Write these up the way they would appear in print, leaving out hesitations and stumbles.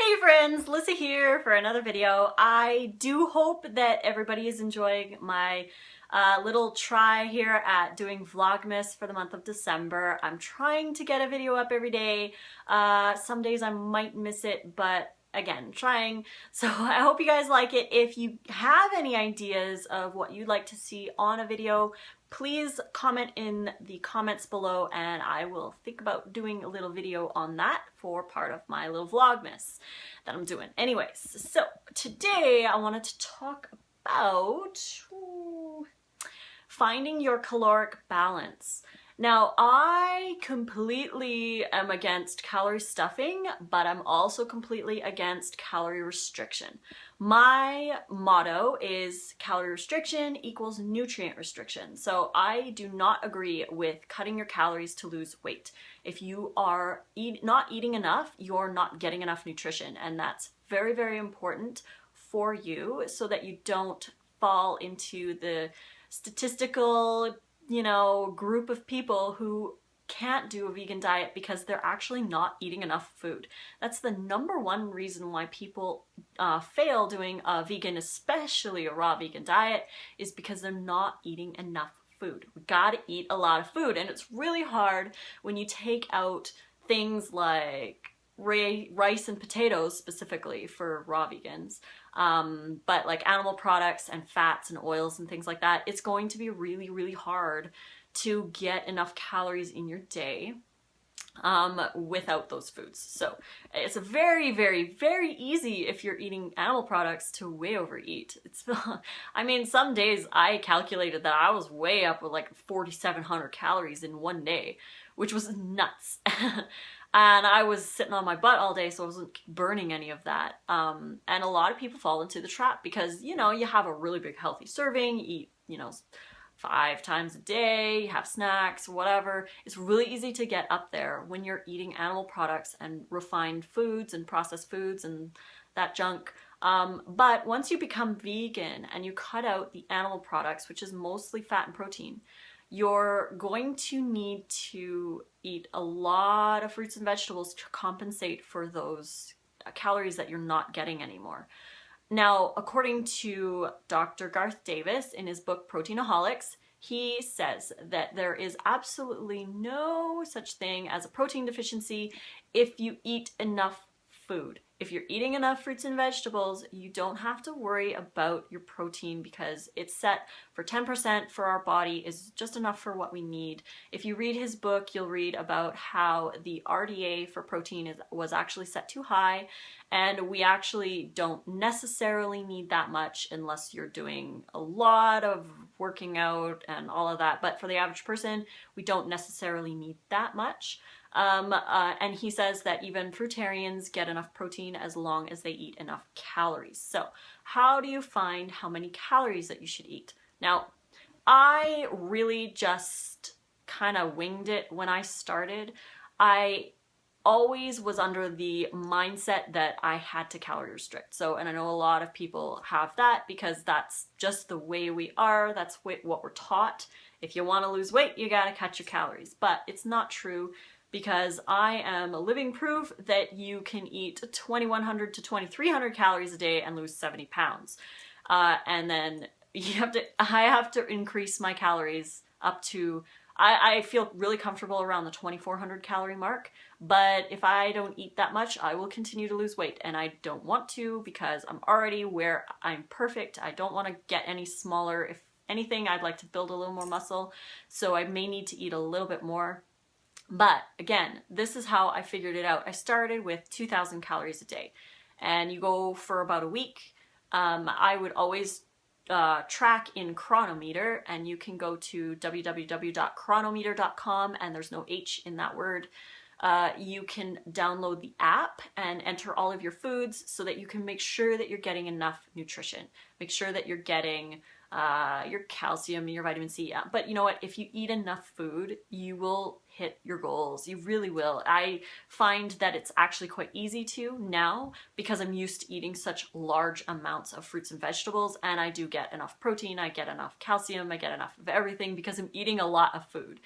Hey friends, Lissa here for another video. I do hope that everybody is enjoying my little try here at doing Vlogmas for the month of December. I'm trying to get a video up every day. Some days I might miss it, but again, trying. So I hope you guys like it. If you have any ideas of what you'd like to see on a video, please comment in the comments below and I will think about doing a little video on that for part of my little Vlogmas that I'm doing. Anyways, so today I wanted to talk about finding your caloric balance. Now, I completely am against calorie stuffing, but I'm also completely against calorie restriction. My motto is calorie restriction equals nutrient restriction. So I do not agree with cutting your calories to lose weight. If you are not eating enough, you're not getting enough nutrition. And that's very, very important for you so that you don't fall into the statistical group of people who can't do a vegan diet because they're actually not eating enough food. That's the number one reason why people fail doing a vegan, especially a raw vegan diet, is because they're not eating enough food. We gotta eat a lot of food, and it's really hard when you take out things like rice and potatoes, specifically for raw vegans, but like animal products and fats and oils and things like that. It's going to be really, really hard to get enough calories in your day without those foods. So it's a very, very, very easy if you're eating animal products to way overeat. It's, I mean, some days I calculated that I was way up with like 4,700 calories in one day, which was nuts. And I was sitting on my butt all day, so I wasn't burning any of that. And a lot of people fall into the trap because, you have a really big healthy serving, you eat, 5 times a day, you have snacks, whatever. It's really easy to get up there when you're eating animal products and refined foods and processed foods and that junk. But once you become vegan and you cut out the animal products, which is mostly fat and protein, you're going to need to eat a lot of fruits and vegetables to compensate for those calories that you're not getting anymore. Now, according to Dr. Garth Davis in his book Proteinaholics, he says that there is absolutely no such thing as a protein deficiency if you eat enough food. If you're eating enough fruits and vegetables, you don't have to worry about your protein because it's set for 10% for our body is just enough for what we need. If you read his book, you'll read about how the RDA for protein was actually set too high, and we actually don't necessarily need that much unless you're doing a lot of working out and all of that. But for the average person, we don't necessarily need that much. And he says that even fruitarians get enough protein as long as they eat enough calories. So how do you find how many calories that you should eat? Now, I really just kind of winged it when I started. I always was under the mindset that I had to calorie restrict. So, and I know a lot of people have that because that's just the way we are. That's what we're taught. If you want to lose weight, you got to cut your calories. But it's not true, because I am a living proof that you can eat 2,100 to 2,300 calories a day and lose 70 pounds. And then I have to increase my calories up to, I feel really comfortable around the 2,400 calorie mark, but if I don't eat that much, I will continue to lose weight, and I don't want to because I'm already where I'm perfect. I don't want to get any smaller. If anything, I'd like to build a little more muscle, so I may need to eat a little bit more. But again, this is how I figured it out. I started with 2,000 calories a day, and you go for about a week. I would always track in Chronometer, and you can go to www.chronometer.com, and there's no H in that word. You can download the app and enter all of your foods so that you can make sure that you're getting enough nutrition. Make sure that you're getting your calcium, your vitamin C. But you know what? If you eat enough food, you will hit your goals. You really will. I find that it's actually quite easy to now because I'm used to eating such large amounts of fruits and vegetables, and I do get enough protein, I get enough calcium, I get enough of everything because I'm eating a lot of food.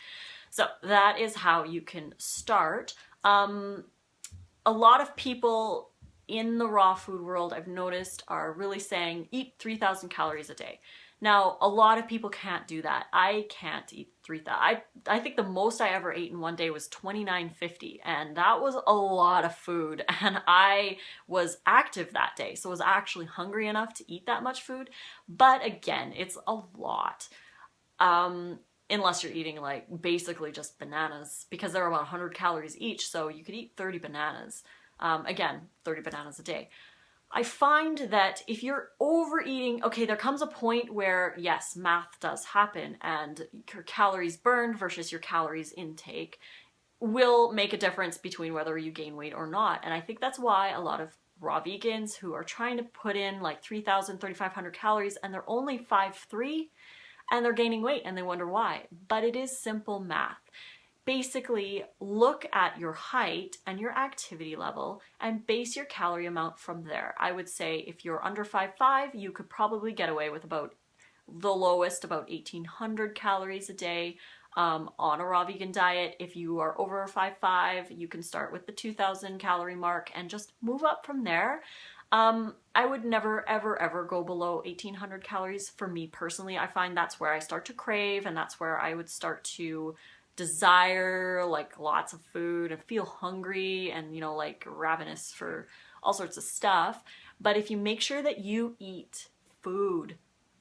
So that is how you can start. A lot of people in the raw food world I've noticed are really saying eat 3,000 calories a day. Now, a lot of people can't do that. I can't eat 3,000. I think the most I ever ate in one day was 2950, and that was a lot of food, and I was active that day, so I was actually hungry enough to eat that much food. But again, it's a lot. Unless you're eating like basically just bananas, because they're about 100 calories each, so you could eat 30 bananas. Again, 30 bananas a day. I find that if you're overeating, okay, there comes a point where, yes, math does happen, and your calories burned versus your calories intake will make a difference between whether you gain weight or not. And I think that's why a lot of raw vegans who are trying to put in like 3,000, 3,500 calories and they're only 5'3", and they're gaining weight and they wonder why. But it is simple math. Basically, look at your height and your activity level and base your calorie amount from there. I would say if you're under 5'5", you could probably get away with about the lowest, about 1,800 calories a day on a raw vegan diet. If you are over 5'5", you can start with the 2,000 calorie mark and just move up from there. I would never, ever, ever go below 1,800 calories for me personally. I find that's where I start to crave, and that's where I would start to desire like lots of food and feel hungry and, you know, like ravenous for all sorts of stuff. But if you make sure that you eat food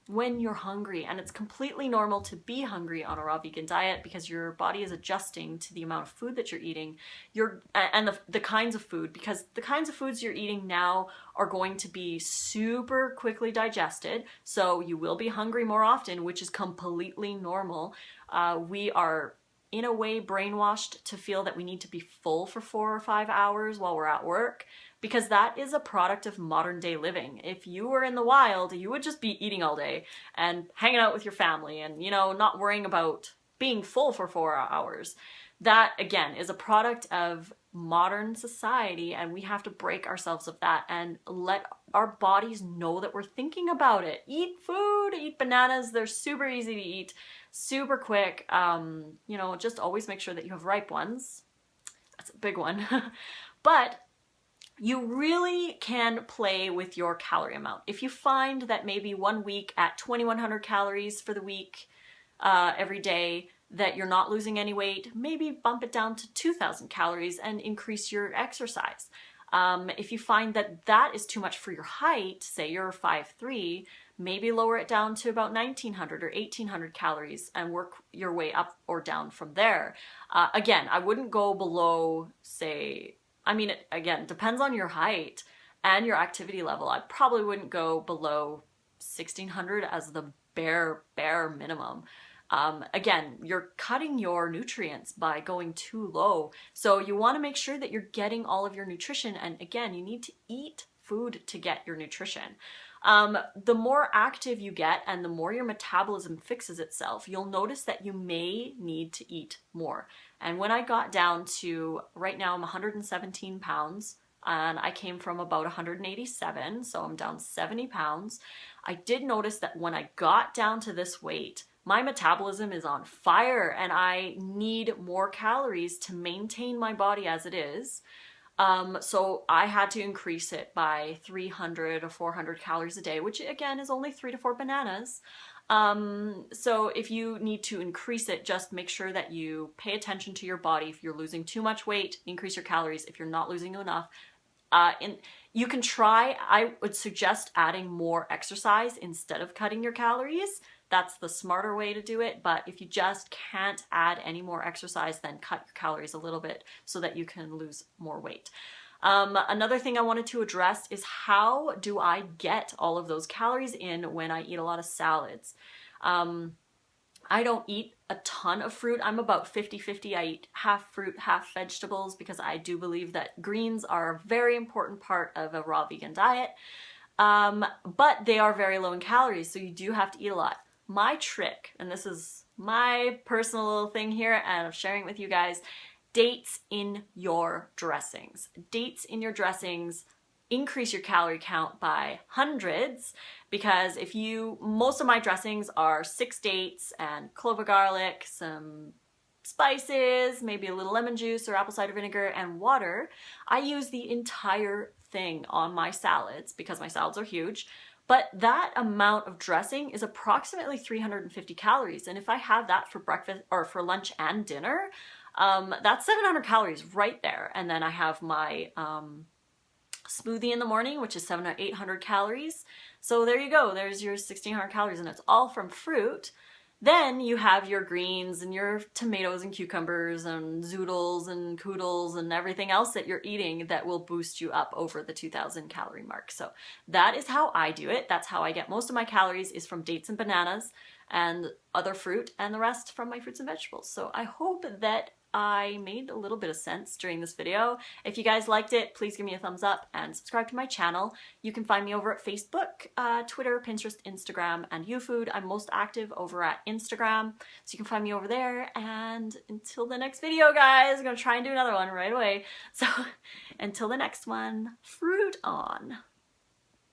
when you're hungry, and it's completely normal to be hungry on a raw vegan diet because your body is adjusting to the amount of food that you're eating, and the kinds of food, because the kinds of foods you're eating now are going to be super quickly digested, so you will be hungry more often, which is completely normal. We are in a way brainwashed to feel that we need to be full for 4 or 5 hours while we're at work, because that is a product of modern day living. If you were in the wild, you would just be eating all day and hanging out with your family and, you know, not worrying about being full for 4 hours. That, again, is a product of modern society, and we have to break ourselves of that and let our bodies know that we're thinking about it. Eat food, eat bananas. They're super easy to eat, super quick. You know, just always make sure that you have ripe ones. That's a big one. But you really can play with your calorie amount. If you find that maybe 1 week at 2,100 calories for the week every day, that you're not losing any weight, maybe bump it down to 2,000 calories and increase your exercise. If you find that that is too much for your height, say you're 5'3", maybe lower it down to about 1,900 or 1,800 calories and work your way up or down from there. Again, I wouldn't go below, say, I mean, it, again, depends on your height and your activity level. I probably wouldn't go below 1,600 as the bare minimum. Again, you're cutting your nutrients by going too low. So you want to make sure that you're getting all of your nutrition. And again, you need to eat food to get your nutrition. The more active you get and the more your metabolism fixes itself, you'll notice that you may need to eat more. And when I got down to, right now I'm 117 pounds, and I came from about 187, so I'm down 70 pounds. I did notice that when I got down to this weight, my metabolism is on fire and I need more calories to maintain my body as it is. So I had to increase it by 300 or 400 calories a day, which again is only 3 to 4 bananas. So if you need to increase it, just make sure that you pay attention to your body. If you're losing too much weight, increase your calories. If you're not losing enough, you can try, I would suggest adding more exercise instead of cutting your calories. That's the smarter way to do it. But if you just can't add any more exercise, then cut your calories a little bit so that you can lose more weight. Another thing I wanted to address is, how do I get all of those calories in when I eat a lot of salads? I don't eat a ton of fruit. I'm about 50-50. I eat half fruit, half vegetables, because I do believe that greens are a very important part of a raw vegan diet. But they are very low in calories, so you do have to eat a lot. My trick, and this is my personal little thing here, and I'm sharing it with you guys, dates in your dressings. Dates in your dressings increase your calorie count by hundreds, because if you, most of my dressings are 6 dates and clove of garlic, some spices, maybe a little lemon juice or apple cider vinegar and water. I use the entire thing on my salads because my salads are huge. But that amount of dressing is approximately 350 calories. And if I have that for breakfast or for lunch and dinner, that's 700 calories right there. And then I have my smoothie in the morning, which is 700 to 800 calories. So there you go. There's your 1600 calories and it's all from fruit. Then you have your greens and your tomatoes and cucumbers and zoodles and koodles and everything else that you're eating that will boost you up over the 2000 calorie mark. So that is how I do it. That's how I get most of my calories, is from dates and bananas and other fruit, and the rest from my fruits and vegetables. So I hope that I made a little bit of sense during this video. If you guys liked it, please give me a thumbs up and subscribe to my channel. You can find me over at Facebook, Twitter, Pinterest, Instagram, and YouFood. I'm most active over at Instagram, so you can find me over there. And until the next video, guys, I'm gonna try and do another one right away. So until the next one, fruit on.